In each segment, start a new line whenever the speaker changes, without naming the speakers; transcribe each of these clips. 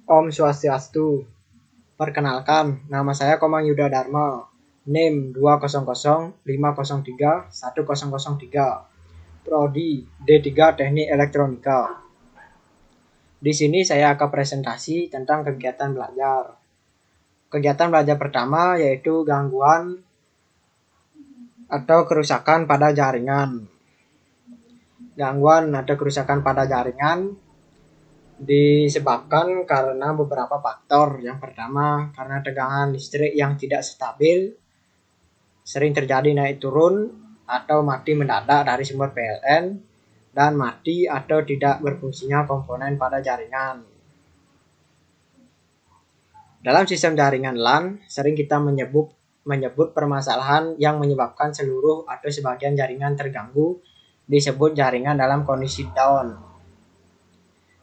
Om Swastiastu. Perkenalkan, nama saya Komang Yuda Dharma. NIM 20050031003. Prodi D3 Teknik Elektronika. Di sini saya akan presentasi tentang kegiatan belajar. Kegiatan belajar pertama yaitu gangguan atau kerusakan pada jaringan. Gangguan atau kerusakan pada jaringan disebabkan karena beberapa faktor. Yang pertama, karena tegangan listrik yang tidak stabil, sering terjadi naik turun atau mati mendadak dari sumber PLN, dan mati atau tidak berfungsinya komponen pada jaringan. Dalam sistem jaringan LAN, sering kita menyebut permasalahan yang menyebabkan seluruh atau sebagian jaringan terganggu disebut jaringan dalam kondisi down.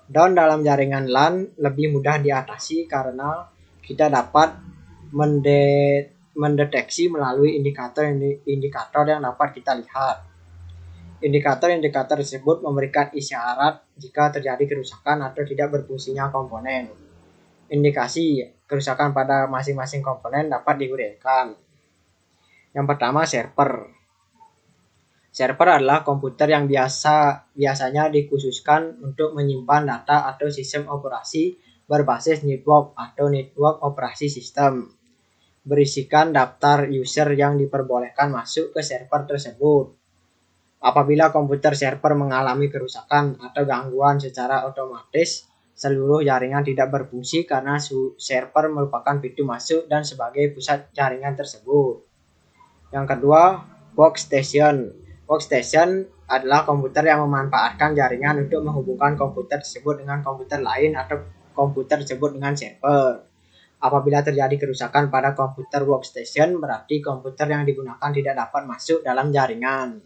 Down dalam jaringan LAN lebih mudah diatasi karena kita dapat mendeteksi melalui indikator yang dapat kita lihat. Indikator tersebut memberikan isyarat jika terjadi kerusakan atau tidak berfungsinya komponen. Indikasi kerusakan pada masing-masing komponen dapat diuraikan. Yang pertama, server. Server adalah komputer yang biasanya dikhususkan untuk menyimpan data atau sistem operasi berbasis network atau network operasi sistem. Berisikan daftar user yang diperbolehkan masuk ke server tersebut. Apabila komputer server mengalami kerusakan atau gangguan secara otomatis, seluruh jaringan tidak berfungsi karena server merupakan pintu masuk dan sebagai pusat jaringan tersebut. Yang kedua, workstation. Workstation adalah komputer yang memanfaatkan jaringan untuk menghubungkan komputer tersebut dengan komputer lain atau komputer tersebut dengan server. Apabila terjadi kerusakan pada komputer workstation, berarti komputer yang digunakan tidak dapat masuk dalam jaringan,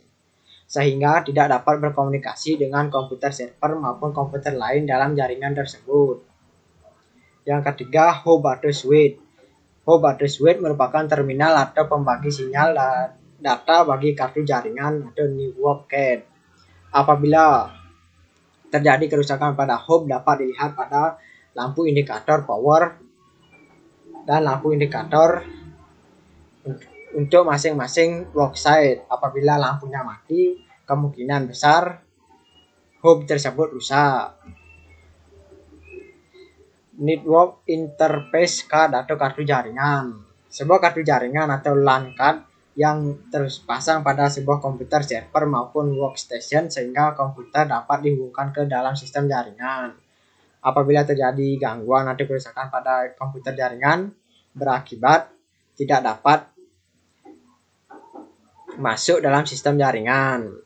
sehingga tidak dapat berkomunikasi dengan komputer server maupun komputer lain dalam jaringan tersebut. Yang ketiga, hub atau switch. Hub atau switch merupakan terminal atau pembagi sinyal data bagi kartu jaringan atau network card. Apabila terjadi kerusakan pada hub, dapat dilihat pada lampu indikator power dan lampu indikator untuk masing-masing worksite. Apabila lampunya mati, kemungkinan besar hub tersebut rusak. Network interface card atau kartu jaringan. Sebuah kartu jaringan atau LAN card yang terpasang pada sebuah komputer server maupun workstation sehingga komputer dapat dihubungkan ke dalam sistem jaringan. Apabila terjadi gangguan atau kerusakan pada komputer jaringan berakibat tidak dapat masuk dalam sistem jaringan.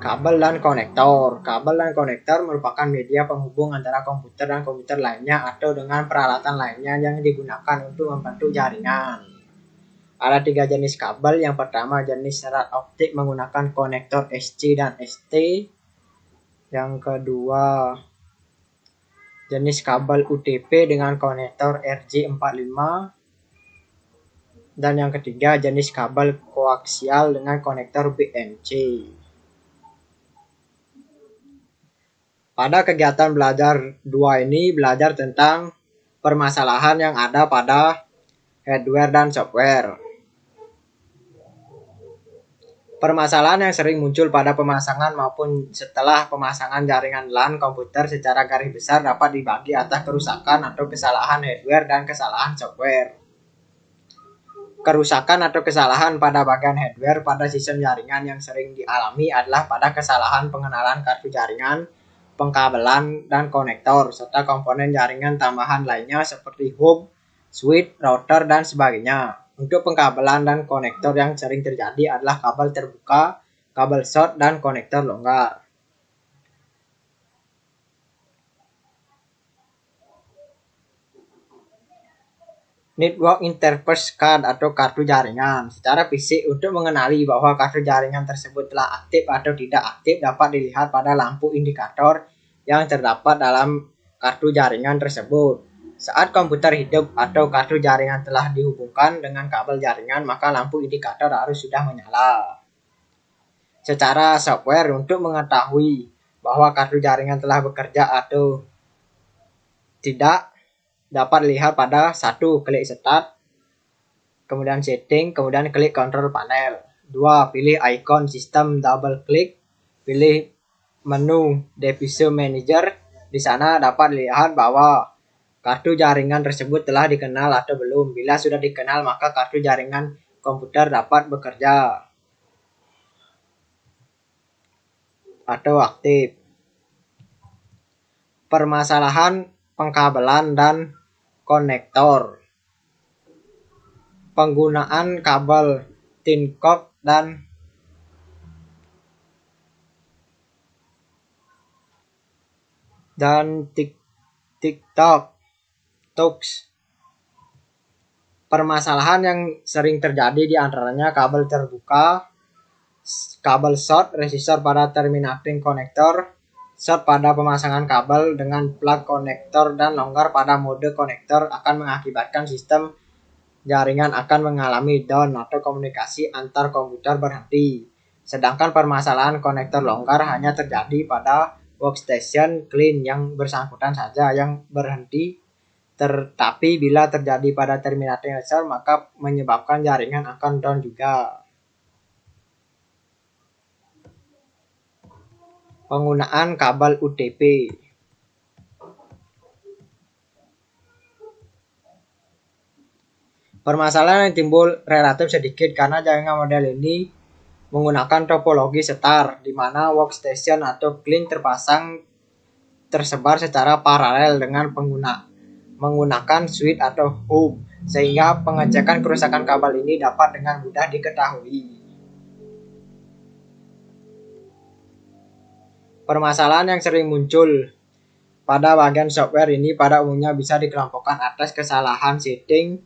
Kabel dan konektor. Kabel dan konektor merupakan media penghubung antara komputer dan komputer lainnya atau dengan peralatan lainnya yang digunakan untuk membentuk jaringan. Ada 3 jenis kabel. Yang pertama, jenis serat optik menggunakan konektor SC dan ST. Yang kedua, jenis kabel UTP dengan konektor RJ45. Dan yang ketiga, jenis kabel koaksial dengan konektor BNC. Pada kegiatan belajar 2 ini belajar tentang permasalahan yang ada pada hardware dan software. Permasalahan yang sering muncul pada pemasangan maupun setelah pemasangan jaringan LAN komputer secara garis besar dapat dibagi atas kerusakan atau kesalahan hardware dan kesalahan software. Kerusakan atau kesalahan pada bagian hardware pada sistem jaringan yang sering dialami adalah pada kesalahan pengenalan kartu jaringan, pengkabelan dan konektor, serta komponen jaringan tambahan lainnya seperti hub, switch, router, dan sebagainya. Untuk pengkabelan dan konektor yang sering terjadi adalah kabel terbuka, kabel short, dan konektor longgar. Network interface card atau kartu jaringan. Secara fisik, untuk mengenali bahwa kartu jaringan tersebut telah aktif atau tidak aktif dapat dilihat pada lampu indikator yang terdapat dalam kartu jaringan tersebut. Saat komputer hidup atau kartu jaringan telah dihubungkan dengan kabel jaringan, maka lampu indikator harus sudah menyala. Secara software, untuk mengetahui bahwa kartu jaringan telah bekerja atau tidak dapat dilihat pada 1. Klik Start, kemudian Setting, kemudian klik Control Panel. 2. Pilih icon sistem, double klik, pilih menu Device Manager. Di sana dapat dilihat bahwa kartu jaringan tersebut telah dikenal atau belum. Bila sudah dikenal, maka kartu jaringan komputer dapat bekerja atau aktif. Permasalahan pengkabelan dan konektor. Penggunaan kabel tin cord dan TikTok Talks. Permasalahan yang sering terjadi di antaranya kabel terbuka, kabel short, resistor pada terminating konektor, short pada pemasangan kabel dengan plug konektor, dan longgar pada mode konektor akan mengakibatkan sistem jaringan akan mengalami down atau komunikasi antar komputer berhenti. Sedangkan permasalahan konektor longgar hanya terjadi pada workstation clean yang bersangkutan saja yang berhenti. Tetapi bila terjadi pada terminating resistor, maka menyebabkan jaringan akan down juga. Penggunaan kabel UTP. Permasalahan yang timbul relatif sedikit karena jaringan model ini menggunakan topologi setar, di mana workstation atau clean tersebar secara paralel dengan menggunakan switch atau hub, sehingga pengecekan kerusakan kabel ini dapat dengan mudah diketahui. Permasalahan yang sering muncul pada bagian software ini pada umumnya bisa dikelompokkan atas kesalahan setting,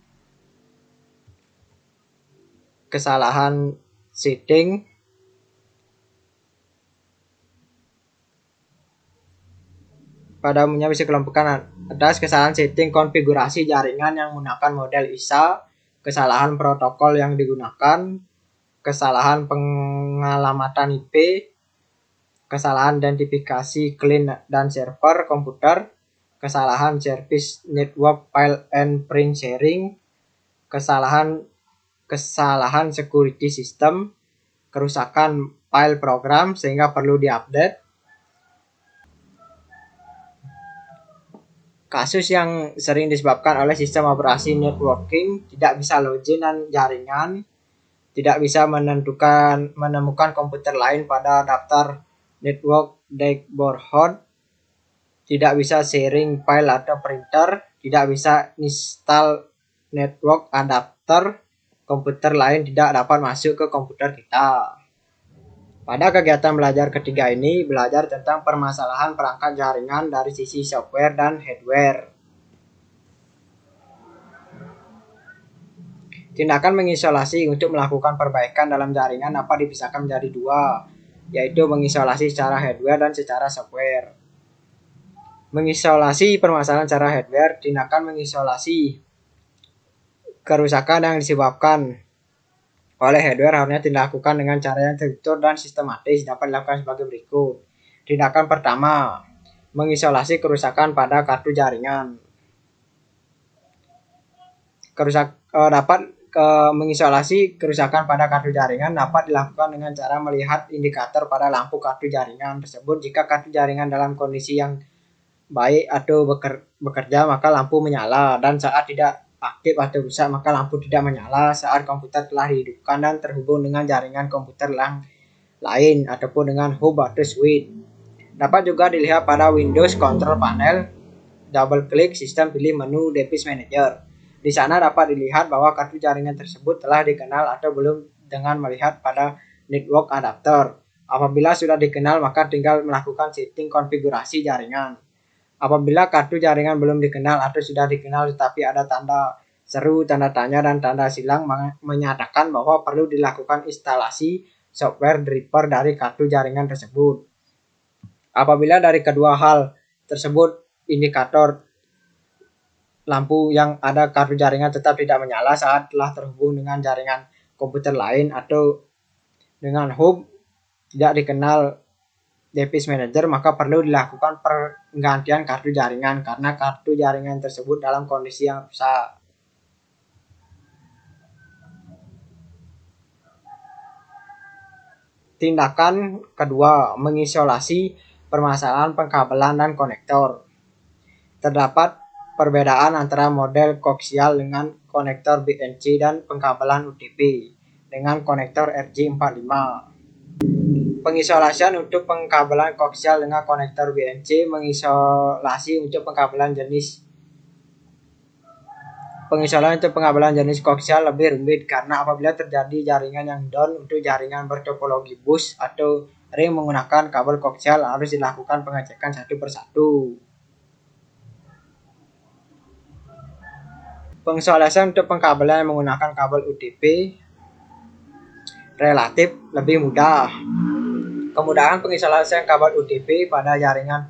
pada umumnya bisa dikelompokkan atas kesalahan setting konfigurasi jaringan yang menggunakan model ISA, kesalahan protokol yang digunakan, kesalahan pengalamatan IP, kesalahan identifikasi client dan server komputer, kesalahan service network file and print sharing, kesalahan security system, kerusakan file program sehingga perlu diupdate. Kasus yang sering disebabkan oleh sistem operasi networking tidak bisa login dan jaringan, tidak bisa menemukan komputer lain pada daftar network dashboard, tidak bisa sharing file atau printer, tidak bisa install network adapter, komputer lain tidak dapat masuk ke komputer kita. Pada kegiatan belajar ketiga ini, belajar tentang permasalahan perangkat jaringan dari sisi software dan hardware. Tindakan mengisolasi untuk melakukan perbaikan dalam jaringan dapat dipisahkan menjadi 2, yaitu mengisolasi secara hardware dan secara software. Mengisolasi permasalahan secara hardware. Tindakan mengisolasi kerusakan yang disebabkan oleh hardware harusnya dilakukan dengan cara yang terstruktur dan sistematis. Dapat dilakukan sebagai berikut. Tindakan pertama, mengisolasi kerusakan pada kartu jaringan. Mengisolasi kerusakan pada kartu jaringan dapat dilakukan dengan cara melihat indikator pada lampu kartu jaringan tersebut. Jika kartu jaringan dalam kondisi yang baik atau bekerja, maka lampu menyala, dan saat tidak aktif atau rusak, maka lampu tidak menyala saat komputer telah dihidupkan dan terhubung dengan jaringan komputer lain ataupun dengan hub atau switch. Dapat juga dilihat pada Windows Control Panel, double klik sistem, pilih menu Device Manager. Di sana dapat dilihat bahwa kartu jaringan tersebut telah dikenal atau belum dengan melihat pada network adapter. Apabila sudah dikenal, maka tinggal melakukan setting konfigurasi jaringan. Apabila kartu jaringan belum dikenal atau sudah dikenal tetapi ada tanda seru, tanda tanya, dan tanda silang, menyatakan bahwa perlu dilakukan instalasi software driver dari kartu jaringan tersebut. Apabila dari kedua hal tersebut, indikator lampu yang ada kartu jaringan tetap tidak menyala saat telah terhubung dengan jaringan komputer lain atau dengan hub tidak dikenal device manager, maka perlu dilakukan penggantian kartu jaringan karena kartu jaringan tersebut dalam kondisi yang rusak. Tindakan kedua, mengisolasi permasalahan pengkabelan dan konektor. Terdapat perbedaan antara model koaksial dengan konektor BNC dan pengkabelan UTP dengan konektor RJ45. Pengisolasian untuk pengkabelan koaksial dengan konektor BNC mengisolasi untuk pengkabelan jenis koaksial lebih rumit karena apabila terjadi jaringan yang down untuk jaringan bertopologi bus atau ring menggunakan kabel koaksial harus dilakukan pengecekan satu persatu. Pengisolasian untuk pengkabelan menggunakan kabel UTP relatif lebih mudah. Kemudahan pengisolasian kabel UTP pada jaringan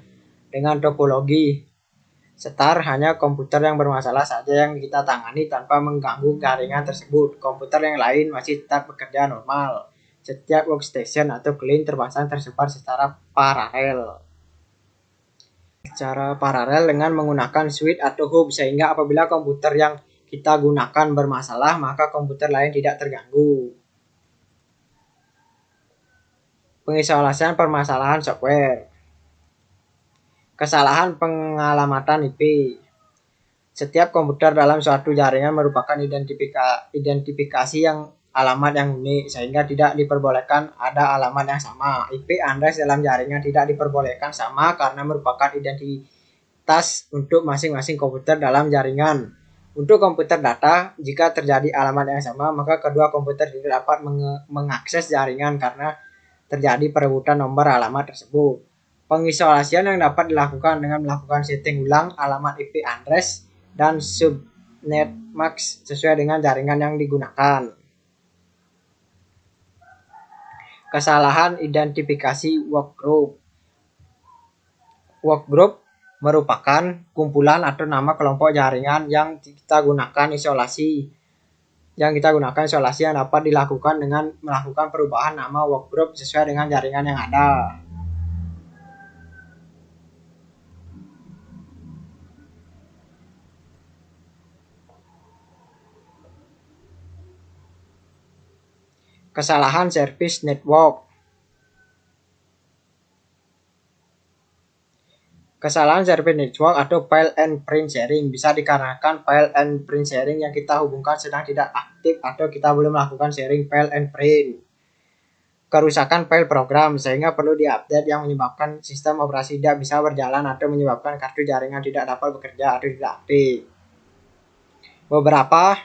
dengan topologi setar hanya komputer yang bermasalah saja yang kita tangani tanpa mengganggu jaringan tersebut. Komputer yang lain masih tetap bekerja normal. Setiap workstation atau client terpasang tersebar secara paralel. Secara paralel dengan menggunakan switch atau hub sehingga apabila komputer yang kita gunakan bermasalah maka komputer lain tidak terganggu. Pengisolasian permasalahan software. Kesalahan pengalamatan IP. Setiap komputer dalam suatu jaringan merupakan identifikasi yang alamat yang unik sehingga tidak diperbolehkan ada alamat yang sama. IP address dalam jaringan tidak diperbolehkan sama karena merupakan identitas untuk masing-masing komputer dalam jaringan. Untuk komputer data, jika terjadi alamat yang sama, maka kedua komputer tidak dapat mengakses jaringan karena terjadi perebutan nomor alamat tersebut. Pengisolasian yang dapat dilakukan dengan melakukan setting ulang alamat IP address dan subnet max sesuai dengan jaringan yang digunakan. Kesalahan identifikasi workgroup. Workgroup merupakan kumpulan atau nama kelompok jaringan yang kita gunakan isolasi yang dapat dilakukan dengan melakukan perubahan nama workgroup sesuai dengan jaringan yang ada. Kesalahan service network. Kesalahan service network atau file and print sharing bisa dikarenakan file and print sharing yang kita hubungkan sedang tidak aktif atau kita belum melakukan sharing file and print. Kerusakan file program sehingga perlu diupdate yang menyebabkan sistem operasi tidak bisa berjalan atau menyebabkan kartu jaringan tidak dapat bekerja atau tidak aktif. Beberapa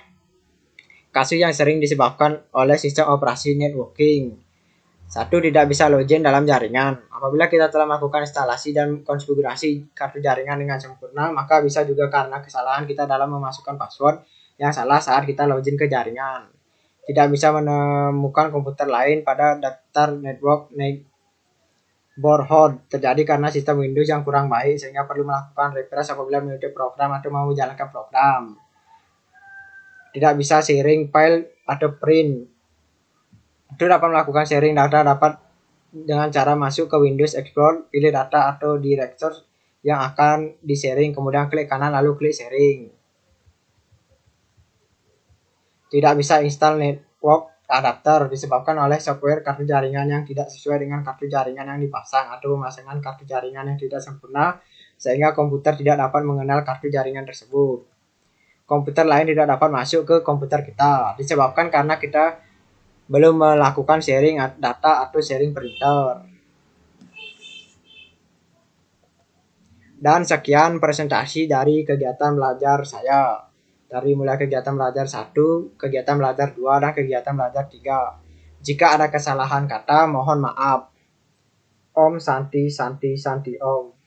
kasus yang sering disebabkan oleh sistem operasi networking. 1. Tidak bisa login dalam jaringan. Apabila kita telah melakukan instalasi dan konfigurasi kartu jaringan dengan sempurna, maka bisa juga karena kesalahan kita dalam memasukkan password yang salah saat kita login ke jaringan. Tidak bisa menemukan komputer lain pada daftar network neighborhood terjadi karena sistem Windows yang kurang baik sehingga perlu melakukan refresh apabila menutup program atau mau menjalankan program. Tidak bisa sharing file atau print. Itu dapat melakukan sharing data dapat dengan cara masuk ke Windows Explorer, pilih data atau directory yang akan di-sharing, kemudian klik kanan lalu klik sharing. Tidak bisa install network adapter disebabkan oleh software kartu jaringan yang tidak sesuai dengan kartu jaringan yang dipasang atau pemasangan kartu jaringan yang tidak sempurna sehingga komputer tidak dapat mengenal kartu jaringan tersebut. Komputer lain tidak dapat masuk ke komputer kita disebabkan karena kita belum melakukan sharing data atau sharing printer. Dan sekian presentasi dari kegiatan belajar saya. Dari mulai kegiatan belajar 1, kegiatan belajar 2, dan kegiatan belajar 3. Jika ada kesalahan kata, mohon maaf. Om Santi Santi Santi Om.